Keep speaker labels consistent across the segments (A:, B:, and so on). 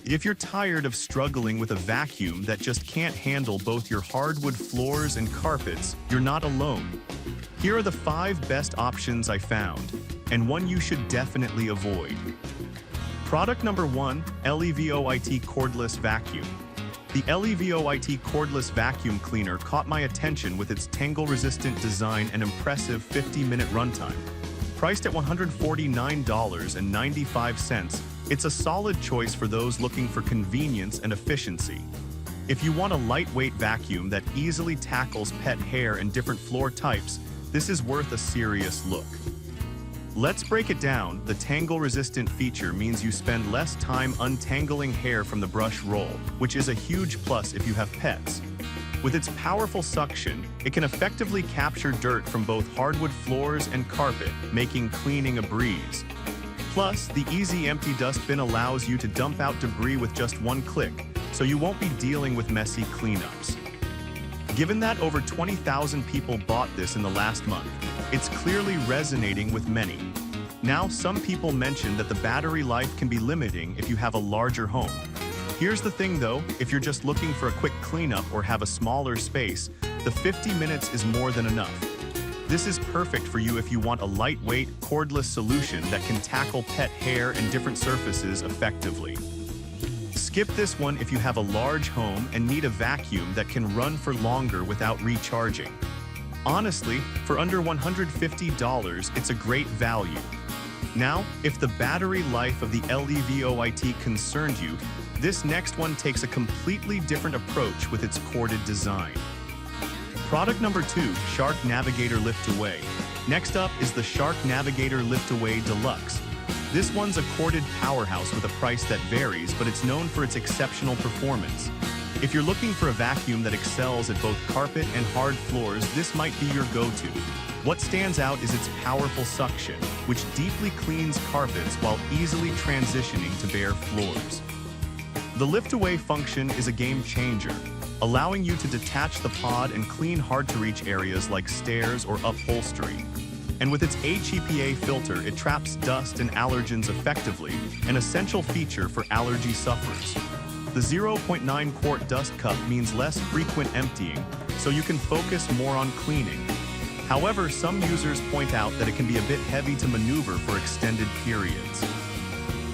A: If you're tired of struggling with a vacuum that just can't handle both your hardwood floors and carpets, you're not alone. Here are the 5 best options I found, and one you should definitely avoid. Product number 1, Levoit Cordless Vacuum. The Levoit Cordless Vacuum Cleaner caught my attention with its tangle-resistant design and impressive 50-minute runtime. Priced at $149.95, it's a solid choice for those looking for convenience and efficiency. If you want a lightweight vacuum that easily tackles pet hair and different floor types, this is worth a serious look. Let's break it down. The tangle-resistant feature means you spend less time untangling hair from the brush roll, which is a huge plus if you have pets. With its powerful suction, it can effectively capture dirt from both hardwood floors and carpet, making cleaning a breeze. Plus, the easy empty dustbin allows you to dump out debris with just one click, so you won't be dealing with messy cleanups. Given that over 20,000 people bought this in the last month, it's clearly resonating with many. Now, some people mention that the battery life can be limiting if you have a larger home. Here's the thing though, if you're just looking for a quick cleanup or have a smaller space, the 50 minutes is more than enough. This is perfect for you if you want a lightweight, cordless solution that can tackle pet hair and different surfaces effectively. Skip this one if you have a large home and need a vacuum that can run for longer without recharging. Honestly, for under $150, it's a great value. Now, if the battery life of the Levoit concerned you, this next one takes a completely different approach with its corded design. Product number 2, Shark Navigator Lift-Away. Next up is the Shark Navigator Lift-Away Deluxe. This one's a corded powerhouse with a price that varies, but it's known for its exceptional performance. If you're looking for a vacuum that excels at both carpet and hard floors, this might be your go-to. What stands out is its powerful suction, which deeply cleans carpets while easily transitioning to bare floors. The lift-away function is a game changer, allowing you to detach the pod and clean hard-to-reach areas like stairs or upholstery. And with its HEPA filter, it traps dust and allergens effectively, an essential feature for allergy sufferers. The 0.9 quart dust cup means less frequent emptying, so you can focus more on cleaning. However, some users point out that it can be a bit heavy to maneuver for extended periods.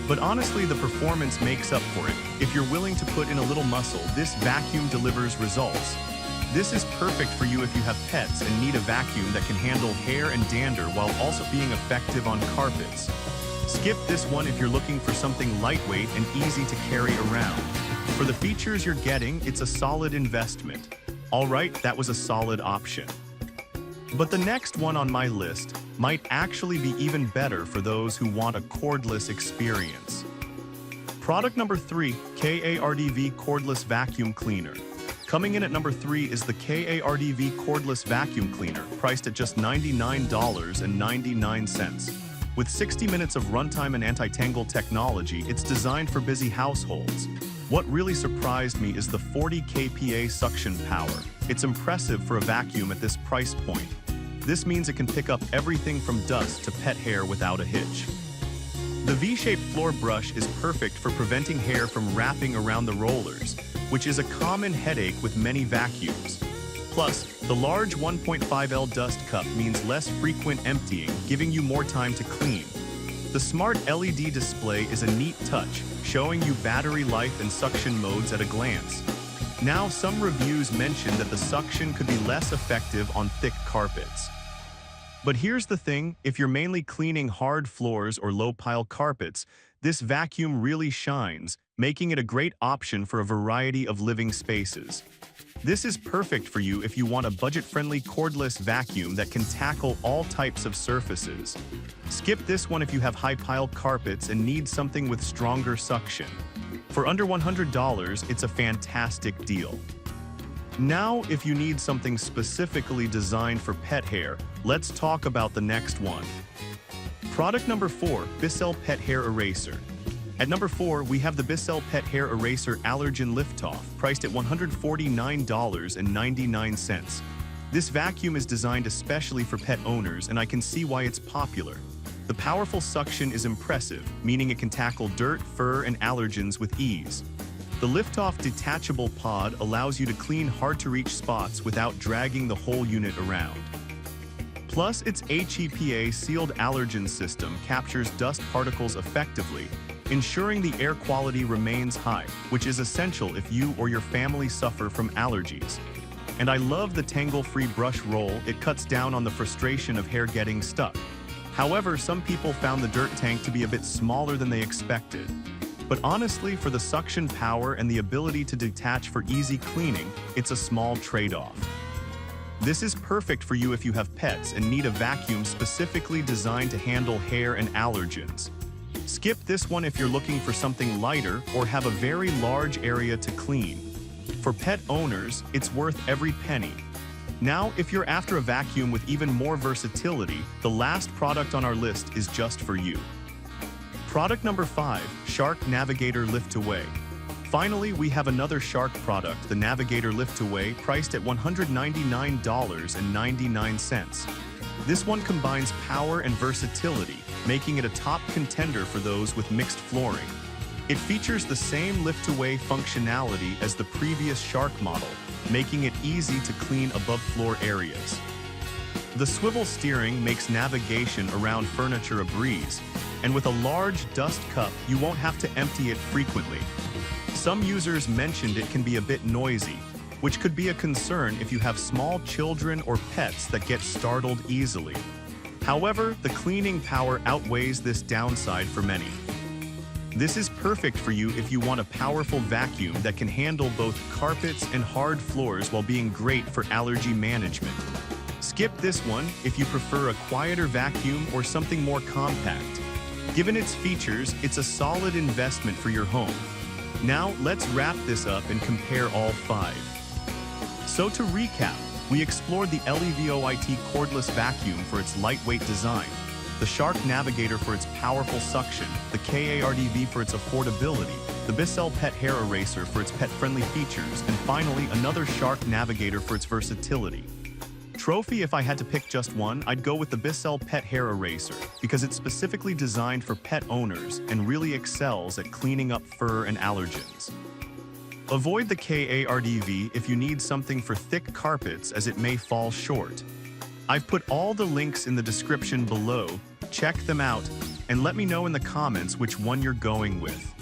A: But honestly, the performance makes up for it. If you're willing to put in a little muscle, this vacuum delivers results. This is perfect for you if you have pets and need a vacuum that can handle hair and dander while also being effective on carpets. Skip this one if you're looking for something lightweight and easy to carry around. For the features you're getting, it's a solid investment. Alright, that was a solid option. But the next one on my list might actually be even better for those who want a cordless experience. Product number 3, Kardv Cordless Vacuum Cleaner. Coming in at number 3 is the Kardv Cordless Vacuum Cleaner, priced at just $99.99. With 60 minutes of runtime and anti-tangle technology, it's designed for busy households. What really surprised me is the 40 kPa suction power. It's impressive for a vacuum at this price point. This means it can pick up everything from dust to pet hair without a hitch. The V-shaped floor brush is perfect for preventing hair from wrapping around the rollers, which is a common headache with many vacuums. Plus, the large 1.5L dust cup means less frequent emptying, giving you more time to clean. The smart LED display is a neat touch, showing you battery life and suction modes at a glance. Now, some reviews mention that the suction could be less effective on thick carpets. But here's the thing, if you're mainly cleaning hard floors or low-pile carpets, this vacuum really shines, making it a great option for a variety of living spaces. This is perfect for you if you want a budget-friendly cordless vacuum that can tackle all types of surfaces. Skip this one if you have high-pile carpets and need something with stronger suction. For under $100, it's a fantastic deal. Now, if you need something specifically designed for pet hair, let's talk about the next one. Product number 4, Bissell Pet Hair Eraser. At number 4, we have the Bissell Pet Hair Eraser Allergen Liftoff, priced at $149.99. This vacuum is designed especially for pet owners, and I can see why it's popular. The powerful suction is impressive, meaning it can tackle dirt, fur, and allergens with ease. The lift-off detachable pod allows you to clean hard-to-reach spots without dragging the whole unit around. Plus, its HEPA sealed allergen system captures dust particles effectively, ensuring the air quality remains high, which is essential if you or your family suffer from allergies. And I love the tangle-free brush roll. It cuts down on the frustration of hair getting stuck. However, some people found the dirt tank to be a bit smaller than they expected. But honestly, for the suction power and the ability to detach for easy cleaning, it's a small trade-off. This is perfect for you if you have pets and need a vacuum specifically designed to handle hair and allergens. Skip this one if you're looking for something lighter or have a very large area to clean. For pet owners, it's worth every penny. Now, if you're after a vacuum with even more versatility, the last product on our list is just for you. Product number 5, Shark Navigator Lift-Away. Finally, we have another Shark product, the Navigator Lift-Away, priced at $199.99. This one combines power and versatility, making it a top contender for those with mixed flooring. It features the same lift-away functionality as the previous Shark model, making it easy to clean above-floor areas. The swivel steering makes navigation around furniture a breeze, and with a large dust cup, you won't have to empty it frequently. Some users mentioned it can be a bit noisy, which could be a concern if you have small children or pets that get startled easily. However, the cleaning power outweighs this downside for many. This is perfect for you if you want a powerful vacuum that can handle both carpets and hard floors while being great for allergy management. Skip this one if you prefer a quieter vacuum or something more compact. Given its features, it's a solid investment for your home. Now, let's wrap this up and compare all 5. So to recap, we explored the Levoit cordless vacuum for its lightweight design, the Shark Navigator for its powerful suction, the Cardv for its affordability, the Bissell Pet Hair Eraser for its pet-friendly features, and finally another Shark Navigator for its versatility. Trophy, if I had to pick just one, I'd go with the Bissell Pet Hair Eraser because it's specifically designed for pet owners and really excels at cleaning up fur and allergens. Avoid the Cardv if you need something for thick carpets as it may fall short. I've put all the links in the description below, check them out, and let me know in the comments which one you're going with.